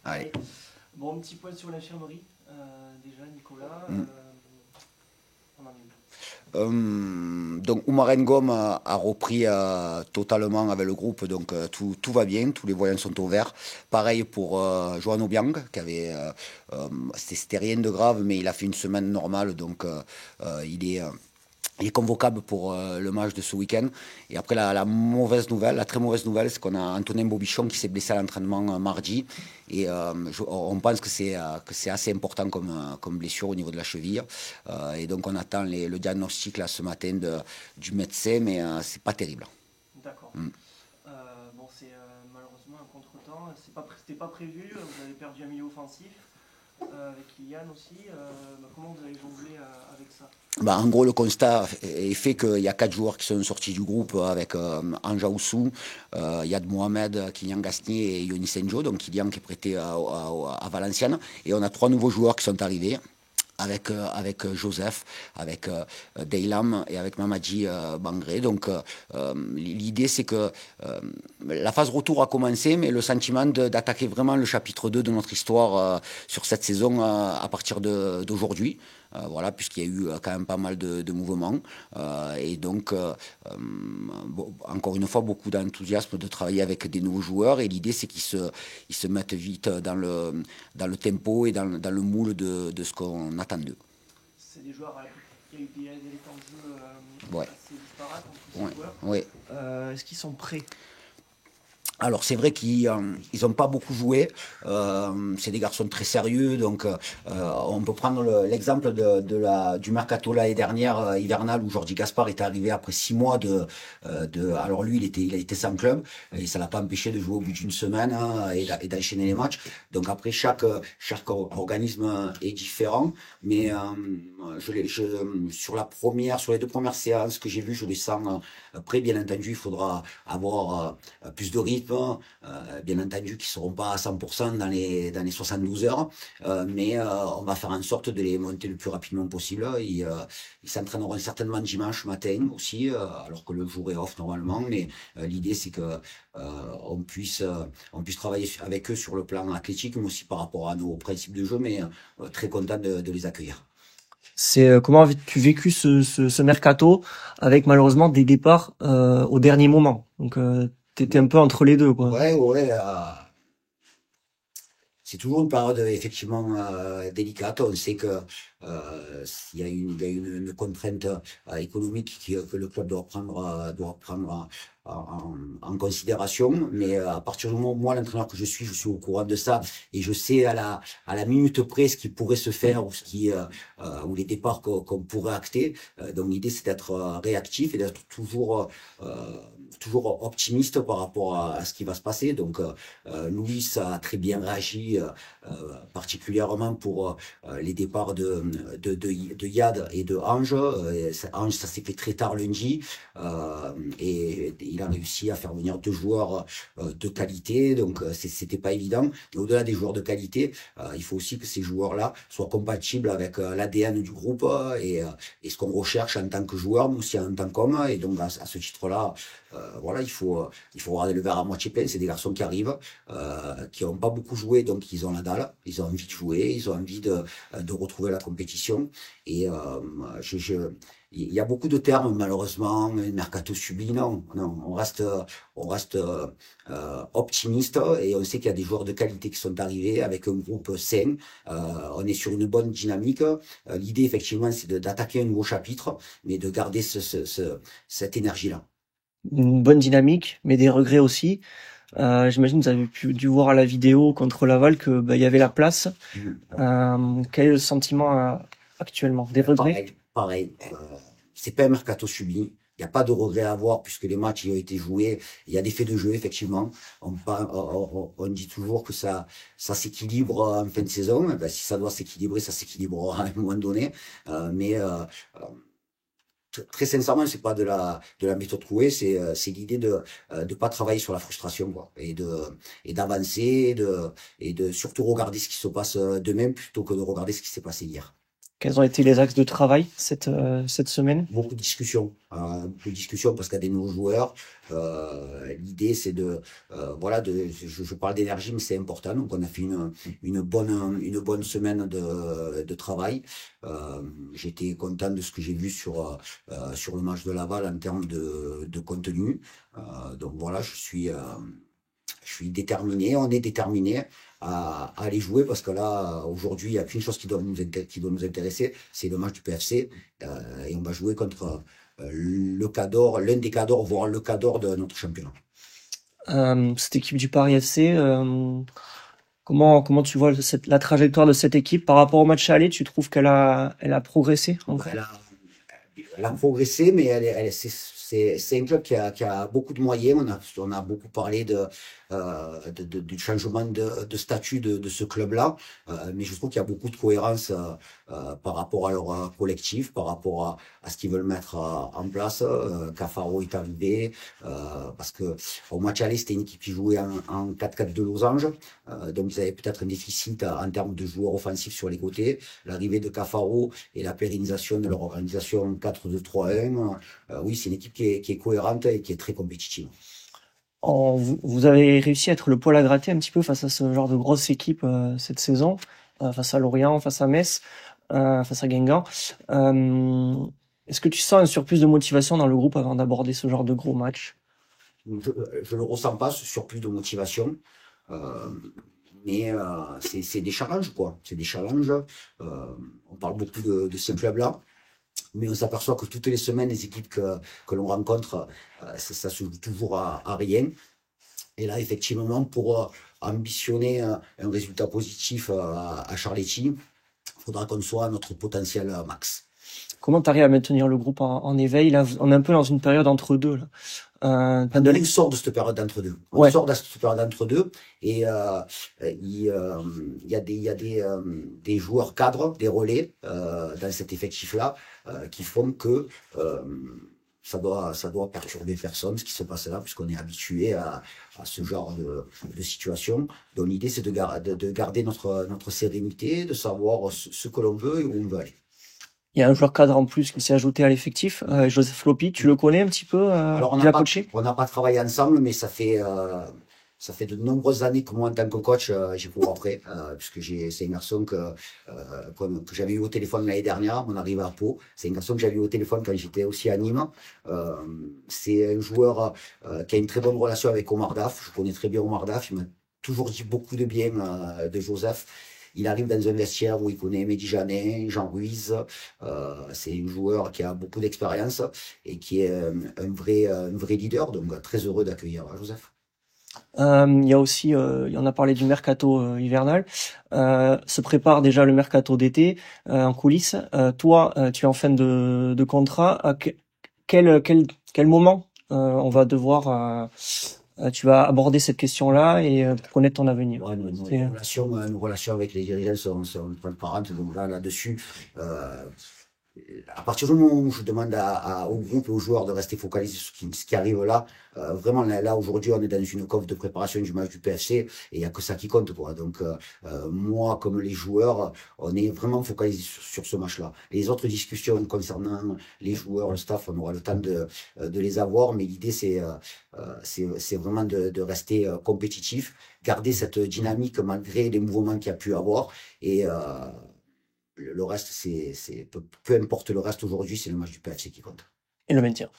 Allez. Bon, un petit point sur l'infirmerie. Déjà, Nicolas, Mm. on en est où? Donc Oumar Ngom a repris totalement avec le groupe, donc tout va bien, tous les voyants sont au vert. Pareil pour Johan Obiang, qui avait, c'était rien de grave, mais il a fait une semaine normale, donc il est convocable pour le match de ce week-end. Et après, la mauvaise nouvelle, la très mauvaise nouvelle, c'est qu'on a Antonin Bobichon qui s'est blessé à l'entraînement mardi. Et on pense que c'est assez important comme blessure au niveau de la cheville. Et donc, on attend le diagnostic là, ce matin du médecin, mais c'est pas terrible. D'accord. Mm. Bon, c'est malheureusement un contretemps. C'était pas prévu. Vous avez perdu un milieu offensif avec Kylian aussi. Comment vous avez jonglé avec ça? Bah, en gros, le constat est fait qu'il y a 4 joueurs qui sont sortis du groupe avec Anja Oussou, Yad Mohamed, Kylian Gasnier et Yoni Senjo, donc Kylian qui est prêté à Valenciennes. Et on a 3 nouveaux joueurs qui sont arrivés avec Joseph, avec Deilam et avec Mamadji Bangré. Donc l'idée c'est que la phase retour a commencé, mais le sentiment d'attaquer vraiment le chapitre 2 de notre histoire sur cette saison à partir d'aujourd'hui. Voilà, puisqu'il y a eu quand même pas mal de mouvements. Et donc, encore une fois, beaucoup d'enthousiasme de travailler avec des nouveaux joueurs. Et l'idée, c'est ils se mettent vite dans le tempo et dans le moule de ce qu'on attend d'eux. C'est des joueurs avec qui il y a eu des temps de jeu Ouais, assez disparates entre ouais, ces joueurs. ouais. Est-ce qu'ils sont prêts? Alors c'est vrai qu'ils n'ont pas beaucoup joué. C'est des garçons très sérieux, donc on peut prendre l'exemple du mercato l'année dernière hivernal où Jordi Gaspard est arrivé après 6 mois alors lui il était sans club et ça l'a pas empêché de jouer au bout d'une semaine hein, et d'enchaîner les matchs. Donc après chaque organisme est différent, mais sur les 2 premières séances que j'ai vues, je les sens prêts. Bien entendu, il faudra avoir plus de rythme, bien entendu qui seront pas à 100% dans les 72 heures, mais on va faire en sorte de les monter le plus rapidement possible. Ils s'entraîneront certainement dimanche matin aussi, alors que le jour est off normalement, mais l'idée c'est que on puisse travailler avec eux sur le plan athlétique, mais aussi par rapport à nos principes de jeu, mais très content de les accueillir. C'est comment as-tu vécu ce mercato avec malheureusement des départs au dernier moment. Donc t'étais un peu entre les deux quoi. Ouais, ouais, c'est toujours une période effectivement délicate. On sait que il y a une contrainte économique que le club doit prendre en considération. Mais à partir du moment où moi, l'entraîneur que je suis au courant de ça et je sais à la minute près ce qui pourrait se faire ou les départs qu'on pourrait acter. Donc l'idée c'est d'être réactif et d'être toujours optimiste par rapport à ce qui va se passer. Donc Louis a très bien réagi, particulièrement pour les départs de Yad et de Ange. Ange, ça s'est fait très tard lundi et il a réussi à faire venir 2 joueurs de qualité, donc c'était pas évident. Et au-delà des joueurs de qualité, il faut aussi que ces joueurs-là soient compatibles avec l'ADN du groupe et ce qu'on recherche en tant que joueur, mais aussi en tant qu'homme. Et donc à ce titre-là, voilà, il faut regarder le verre à moitié plein. C'est des garçons qui arrivent, qui n'ont pas beaucoup joué, donc ils ont la dalle, ils ont envie de jouer, ils ont envie de retrouver la compétition. Et il y a beaucoup de termes, malheureusement, mercato subi, non, non, on reste optimiste et on sait qu'il y a des joueurs de qualité qui sont arrivés avec un groupe sain. On est sur une bonne dynamique. L'idée, effectivement, c'est d'attaquer un nouveau chapitre, mais de garder cette énergie-là. Une bonne dynamique, mais des regrets aussi. J'imagine que vous avez dû voir à la vidéo contre Laval que il y avait la place. Quel est le sentiment actuellement? Des regrets? Pareil, pareil. C'est pas un mercato subi. Il n'y a pas de regret à avoir puisque les matchs y ont été joués. Il y a des faits de jeu, effectivement. On dit toujours que ça s'équilibre en fin de saison. Eh ben, si ça doit s'équilibrer, ça s'équilibrera à un moment donné. Mais très sincèrement, c'est pas de la méthode Coué, c'est l'idée de pas travailler sur la frustration, quoi, et d'avancer, et de surtout regarder ce qui se passe demain plutôt que de regarder ce qui s'est passé hier. Quels ont été les axes de travail cette semaine? Beaucoup de discussions parce qu'il y a des nouveaux joueurs. L'idée, c'est voilà, je parle d'énergie, mais c'est important. Donc, on a fait une bonne semaine de travail. J'étais content de ce que j'ai vu sur le match de Laval en termes de contenu. Donc voilà, je suis déterminé, on est déterminé à aller jouer parce que là, aujourd'hui, il n'y a qu'une chose qui doit nous intéresser, c'est le match du PFC. Et on va jouer contre le Cador, l'un des Cadors, voire le Cador de notre championnat. Cette équipe du Paris FC, comment tu vois la trajectoire de cette équipe par rapport au match aller? Tu trouves elle a progressé encore? Elle a progressé, mais c'est un club qui a beaucoup de moyens. On a beaucoup parlé du changement de statut de ce club-là, mais je trouve qu'il y a beaucoup de cohérence par rapport à leur collectif, par rapport à ce qu'ils veulent mettre en place. Cafaro est arrivé, parce que au match aller, c'était une équipe qui jouait en 4-4 de losange, donc ils avaient peut-être un déficit en termes de joueurs offensifs sur les côtés. L'arrivée de Cafaro et la pérennisation de leur organisation 4-2-3-1, oui, c'est une équipe qui est cohérente et qui est très compétitive. Vous avez réussi à être le poil à gratter un petit peu face à ce genre de grosse équipe cette saison, face à Lorient, face à Metz, face à Guingamp. Est-ce que tu sens un surplus de motivation dans le groupe avant d'aborder ce genre de gros match? Je ne ressens pas ce surplus de motivation, euh, mais c'est des challenges, quoi. C'est des challenges. On parle beaucoup de ces clubs-là, mais on s'aperçoit que toutes les semaines, les équipes que l'on rencontre, ça se joue toujours à rien. Et là, effectivement, pour ambitionner un résultat positif à Charletti, il faudra qu'on soit à notre potentiel max. Comment tu arrives à maintenir le groupe en éveil? Là, on est un peu dans une période entre deux, là. On sort de cette période d'entre-deux. On Ouais. sort de cette période d'entre-deux et il y a des joueurs cadres, des relais dans cet effectif-là qui font que ça doit perturber personne ce qui se passe là, puisqu'on est habitué à ce genre de situation. Donc l'idée, c'est de garder notre sérénité, de savoir ce que l'on veut et où on veut aller. Il y a un joueur cadre en plus qui s'est ajouté à l'effectif, Joseph Lopi. Tu le connais un petit peu? Alors, Tu l'as coaché? on n'a pas travaillé ensemble, mais ça fait de nombreuses années que moi, en tant que coach, j'ai couru après, puisque c'est un garçon que j'avais eu au téléphone l'année dernière, on arrive à Pau. C'est un garçon que j'avais eu au téléphone quand j'étais aussi à Nîmes. Euh, c'est un joueur qui a une très bonne relation avec Omar Daf. Je connais très bien Omar Daf. Il m'a toujours dit beaucoup de bien de Joseph. Il arrive dans un vestiaire où il connaît Mehdi Janin, Jean Ruiz. C'est un joueur qui a beaucoup d'expérience et qui est un vrai leader. Donc, très heureux d'accueillir Joseph. Il y a aussi, il en a parlé du mercato hivernal. Se prépare déjà le mercato d'été en coulisses. Toi, tu es en fin de contrat. Quel moment on va devoir tu vas aborder cette question-là et connaître ton avenir. Ouais, nos relations avec les dirigeants sont transparentes. Donc là-dessus, à partir du moment où je demande au groupe et aux joueurs de rester focalisés sur ce qui arrive là, vraiment là aujourd'hui on est dans une conf de préparation du match du PFC et il n'y a que ça qui compte, quoi. Donc moi comme les joueurs, on est vraiment focalisés sur ce match-là. Les autres discussions concernant les joueurs, le staff, on aura le temps de les avoir, mais l'idée c'est vraiment de rester compétitif, garder cette dynamique malgré les mouvements qu'il y a pu avoir et le reste, peu importe le reste aujourd'hui, c'est le match du PFC qui compte. Et le maintien.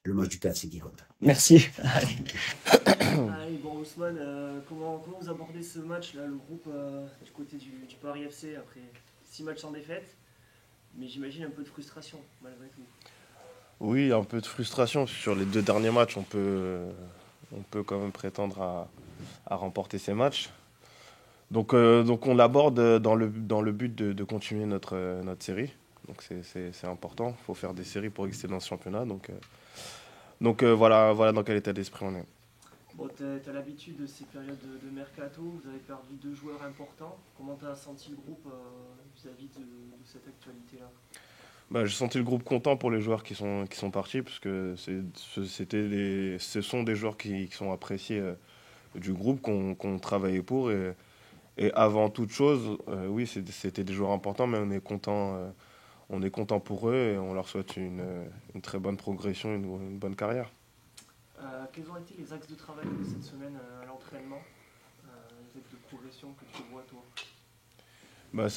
Le match du PFC qui compte. Merci. Allez, bon, Ousmane, comment vous abordez ce match, là, le groupe du côté du Paris FC, après 6 matchs sans défaite, mais j'imagine un peu de frustration, malgré tout. Oui, un peu de frustration. Sur les deux derniers matchs, on peut quand même prétendre à remporter ces matchs. Donc on l'aborde dans le but de continuer notre série. Donc c'est important. Il faut faire des séries pour exister dans ce championnat. Voilà dans quel état d'esprit on est. Bon, t'as l'habitude de ces périodes de mercato, vous avez perdu 2 joueurs importants. Comment t'as senti le groupe vis-à-vis de cette actualité-là? Bah, j'ai senti le groupe content pour les joueurs qui sont partis, parce que ce sont des joueurs qui sont appréciés du groupe, qu'on travaillait pour. Et avant toute chose, oui, c'était des joueurs importants, mais on est content pour eux et on leur souhaite une très bonne progression, une bonne carrière. Quels ont été les axes de travail de cette semaine à l'entraînement, les axes de progression que tu vois toi? Bah,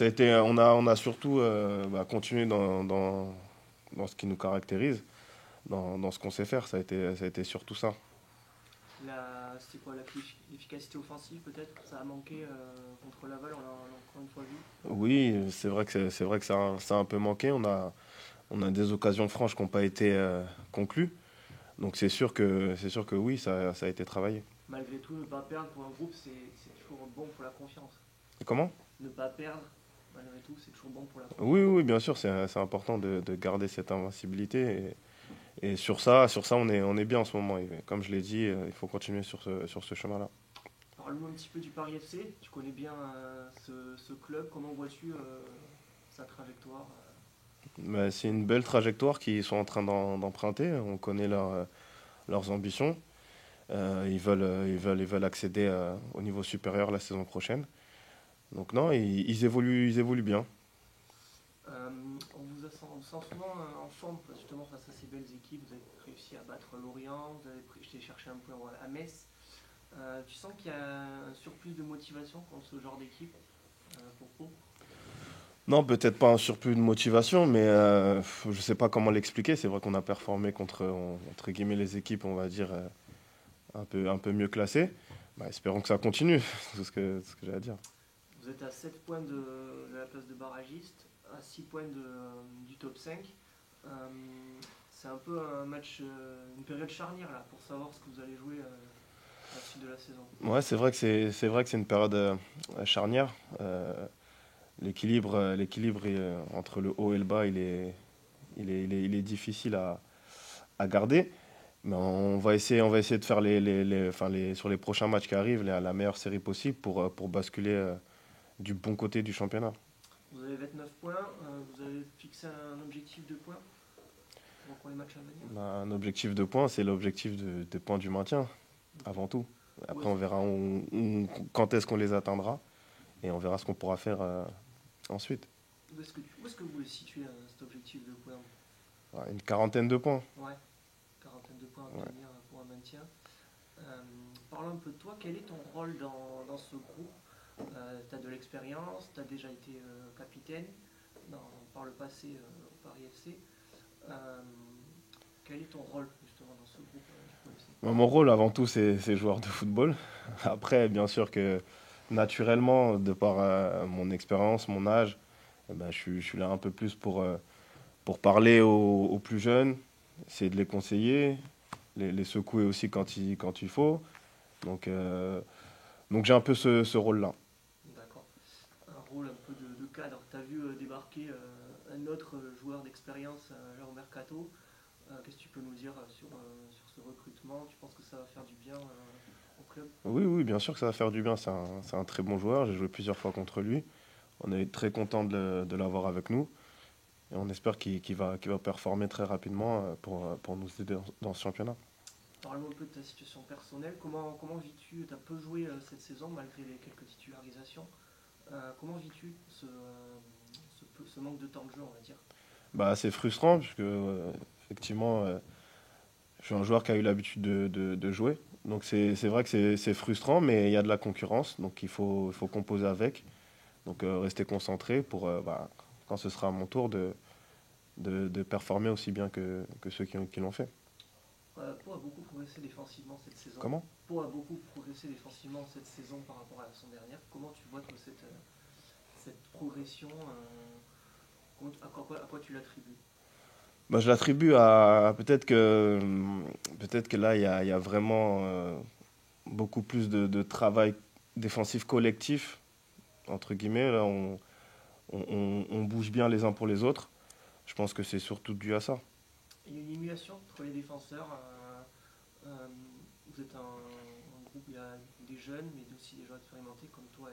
on a surtout continué dans ce qui nous caractérise, dans ce qu'on sait faire. Ça a été surtout ça. C'est quoi l'efficacité offensive peut-être? Ça a manqué contre Laval, on l'a encore une fois vu. Oui, c'est vrai que ça a un peu manqué. On a des occasions franches qui n'ont pas été conclues. Donc c'est sûr que oui, ça a été travaillé. Malgré tout, ne pas perdre pour un groupe, c'est toujours bon pour la confiance. Et comment? Ne pas perdre, malgré tout, c'est toujours bon pour la confiance. Oui, oui, bien sûr, c'est important de garder cette invincibilité. Et sur ça, on est bien en ce moment. Et comme je l'ai dit, il faut continuer sur ce chemin-là. Parle-nous un petit peu du Paris FC. Tu connais bien ce club. Comment vois-tu sa trajectoire? Mais c'est une belle trajectoire qu'ils sont en train d'emprunter. On connaît leurs ambitions. Ils veulent accéder au niveau supérieur la saison prochaine. Donc non, ils évoluent bien. On vous sent souvent en forme justement face à ces belles équipes. Vous avez réussi à battre Lorient, vous avez été chercher un peu à Metz. Tu sens qu'il y a un surplus de motivation contre ce genre d'équipe pour Pau? Non, peut-être pas un surplus de motivation, mais je ne sais pas comment l'expliquer. C'est vrai qu'on a performé contre, entre guillemets, les équipes, on va dire, un peu mieux classées. Bah, espérons que ça continue, c'est ce que j'ai à dire. Vous êtes à 7 points de la place de barragiste, à 6 points du top 5. C'est un peu un match, une période charnière là, pour savoir ce que vous allez jouer à la suite de la saison. Ouais, c'est vrai que c'est une période charnière. L'équilibre entre le haut et le bas, il est difficile à garder. Mais on va essayer de faire sur les prochains matchs qui arrivent la meilleure série possible pour basculer du bon côté du championnat. Vous avez 29 points, vous avez fixé un objectif de points pour les matchs à venir? Bah, un objectif de points, c'est l'objectif des points du maintien, avant tout. Après, on verra quand est-ce qu'on les atteindra et on verra ce qu'on pourra faire ensuite. Où est-ce que vous le situez, cet objectif de points? Ouais, une quarantaine de points. Ouais, quarantaine de points à obtenir pour un maintien. Parlons un peu de toi. Quel est ton rôle dans ce groupe? Tu as de l'expérience, tu as déjà été capitaine par le passé au Paris FC. Quel est ton rôle justement dans ce groupe du FC? Mon rôle, avant tout, c'est joueur de football. Après, bien sûr que naturellement, de par mon expérience, mon âge, ben, je suis là un peu plus pour parler aux plus jeunes, essayer de les conseiller, les secouer aussi quand il faut. Donc, j'ai un peu ce rôle-là. D'accord. Un rôle un peu de cadre. Tu as vu débarquer un autre joueur d'expérience là au Mercato. Qu'est-ce que tu peux nous dire sur ce recrutement? Tu penses que ça va faire du bien au club? Oui, oui, bien sûr que ça va faire du bien. C'est un très bon joueur. J'ai joué plusieurs fois contre lui. On est très content de l'avoir avec nous. Et on espère qu'il va performer très rapidement pour nous aider dans ce championnat. Parle-moi un peu de ta situation personnelle. Comment vis-tu? Tu as peu joué cette saison malgré les quelques titularisations. Comment vis-tu ce manque de temps de jeu, on va dire? Bah, c'est frustrant parce que effectivement, je suis un joueur qui a eu l'habitude de jouer. Donc c'est vrai que c'est frustrant, mais il y a de la concurrence, donc il faut composer avec. Donc rester concentré pour quand ce sera à mon tour de performer aussi bien que ceux qui l'ont fait. Pau a beaucoup progressé défensivement cette saison. Comment? Pau a beaucoup progressé défensivement cette saison par rapport à la saison dernière. Comment tu vois toi, cette progression à quoi tu l'attribues? Bah, je l'attribue à peut-être que là il y a vraiment beaucoup plus de travail défensif collectif entre guillemets. Là on bouge bien les uns pour les autres. Je pense que c'est surtout dû à ça. Il y a une émulation entre les défenseurs. Vous êtes un groupe, il y a des jeunes, mais aussi des joueurs expérimentés comme toi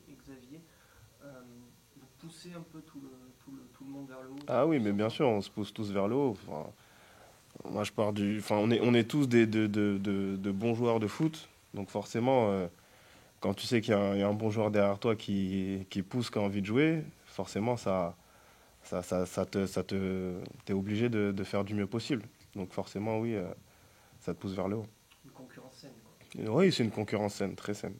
et Xavier. Vous poussez un peu tout le monde vers le haut. Ah oui, mais bien sûr, on se pousse tous vers le haut. Enfin, moi, on est tous de bons joueurs de foot, donc forcément, quand tu sais qu'il y a un bon joueur derrière toi qui pousse, qui a envie de jouer, forcément, t'es obligé de faire du mieux possible. Donc forcément, oui, ça te pousse vers le haut. Une concurrence saine, quoi. Et oui, c'est une concurrence saine, très saine.